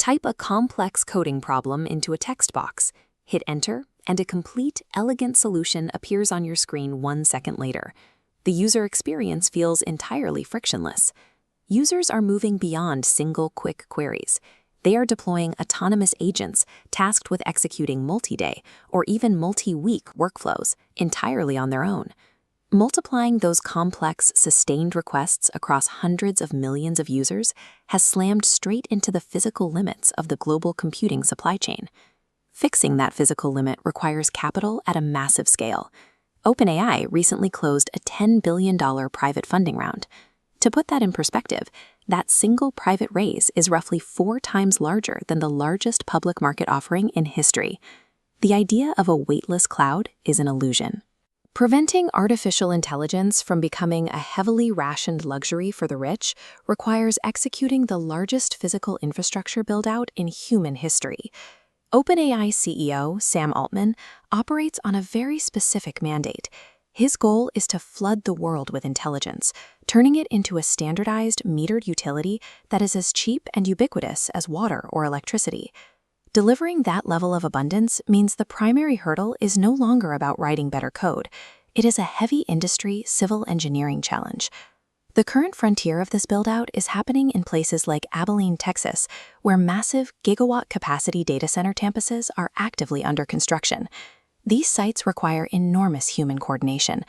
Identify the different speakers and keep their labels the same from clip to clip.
Speaker 1: Type a complex coding problem into a text box, hit enter, and a complete, elegant solution appears on your screen 1 second later. The user experience feels entirely frictionless. Users are moving beyond single, quick queries. They are deploying autonomous agents tasked with executing multi-day or even multi-week workflows entirely on their own. Multiplying those complex, sustained requests across hundreds of millions of users has slammed straight into the physical limits of the global computing supply chain. Fixing that physical limit requires capital at a massive scale. OpenAI recently closed a $10 billion private funding round. To put that in perspective, that single private raise is roughly 4 times larger than the largest public market offering in history. The idea of a weightless cloud is an illusion. Preventing artificial intelligence from becoming a heavily rationed luxury for the rich requires executing the largest physical infrastructure build-out in human history. OpenAI CEO Sam Altman operates on a very specific mandate. His goal is to flood the world with intelligence, turning it into a standardized, metered utility that is as cheap and ubiquitous as water or electricity. Delivering that level of abundance means the primary hurdle is no longer about writing better code. It is a heavy industry civil engineering challenge. The current frontier of this build-out is happening in places like Abilene, Texas, where massive gigawatt-capacity data center campuses are actively under construction. These sites require enormous human coordination.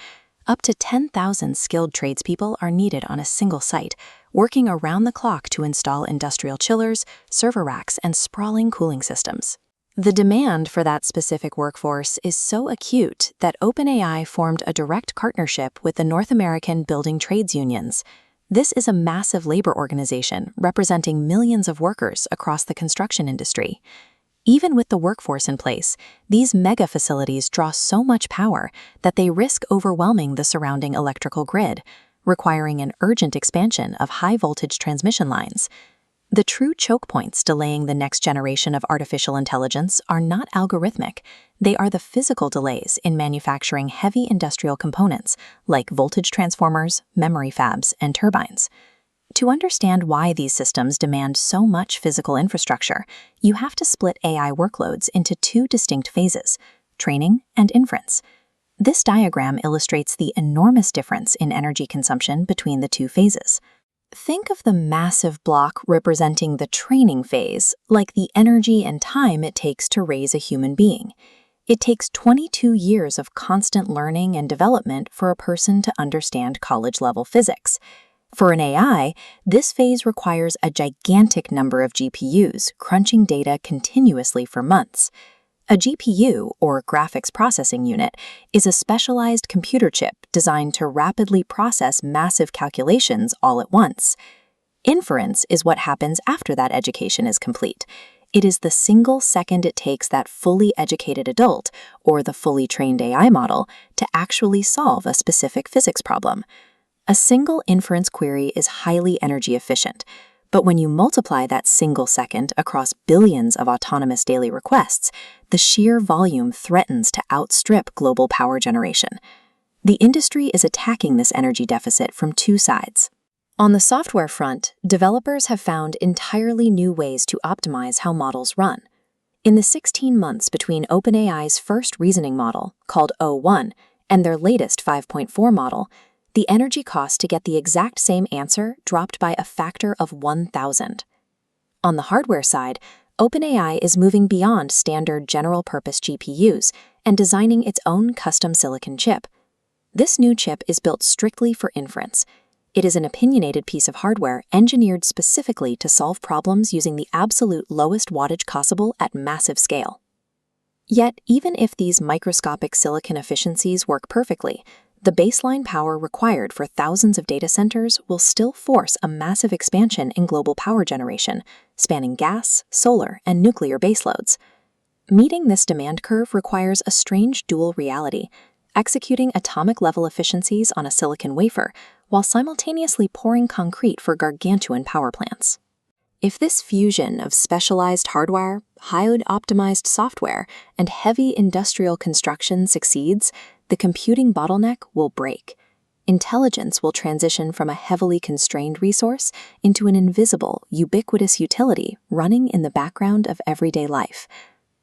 Speaker 1: Up to 10,000 skilled tradespeople are needed on a single site, working around the clock to install industrial chillers, server racks, and sprawling cooling systems. The demand for that specific workforce is so acute that OpenAI formed a direct partnership with the North American Building Trades Unions. This is a massive labor organization representing millions of workers across the construction industry. Even with the workforce in place, these mega facilities draw so much power that they risk overwhelming the surrounding electrical grid, requiring an urgent expansion of high-voltage transmission lines. The true choke points delaying the next generation of artificial intelligence are not algorithmic. They are the physical delays in manufacturing heavy industrial components like voltage transformers, memory fabs, and turbines. To understand why these systems demand so much physical infrastructure, you have to split AI workloads into 2 distinct phases: training and inference. This diagram illustrates the enormous difference in energy consumption between the 2 phases. Think of the massive block representing the training phase like the energy and time it takes to raise a human being. It takes 22 years of constant learning and development for a person to understand college-level physics. For an AI, this phase requires a gigantic number of GPUs crunching data continuously for months. A GPU, or graphics processing unit, is a specialized computer chip designed to rapidly process massive calculations all at once. Inference is what happens after that education is complete. It is the single second it takes that fully educated adult, or the fully trained AI model, to actually solve a specific physics problem. A single inference query is highly energy efficient, but when you multiply that single second across billions of autonomous daily requests, the sheer volume threatens to outstrip global power generation. The industry is attacking this energy deficit from 2 sides. On the software front, developers have found entirely new ways to optimize how models run. In the 16 months between OpenAI's first reasoning model, called O1, and their latest 5.4 model, the energy cost to get the exact same answer dropped by a factor of 1,000. On the hardware side, OpenAI is moving beyond standard general-purpose GPUs and designing its own custom silicon chip. This new chip is built strictly for inference. It is an opinionated piece of hardware engineered specifically to solve problems using the absolute lowest wattage possible at massive scale. Yet, even if these microscopic silicon efficiencies work perfectly, the baseline power required for thousands of data centers will still force a massive expansion in global power generation, spanning gas, solar, and nuclear baseloads. Meeting this demand curve requires a strange dual reality: executing atomic-level efficiencies on a silicon wafer while simultaneously pouring concrete for gargantuan power plants. If this fusion of specialized hardware, highly optimized software, and heavy industrial construction succeeds, the computing bottleneck will break. Intelligence will transition from a heavily constrained resource into an invisible, ubiquitous utility running in the background of everyday life.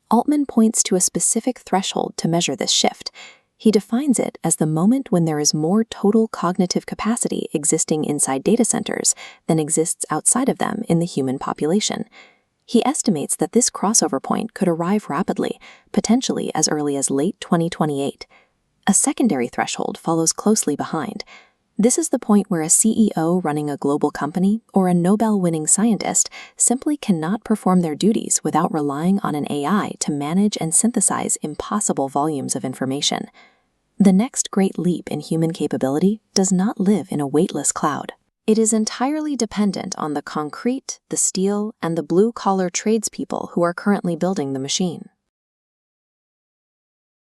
Speaker 1: Altman points to a specific threshold to measure this shift. He defines it as the moment when there is more total cognitive capacity existing inside data centers than exists outside of them in the human population. He estimates that this crossover point could arrive rapidly, potentially as early as late 2028. A secondary threshold follows closely behind. This is the point where a CEO running a global company or a Nobel-winning scientist simply cannot perform their duties without relying on an AI to manage and synthesize impossible volumes of information. The next great leap in human capability does not live in a weightless cloud. It is entirely dependent on the concrete, the steel, and the blue-collar tradespeople who are currently building the machine.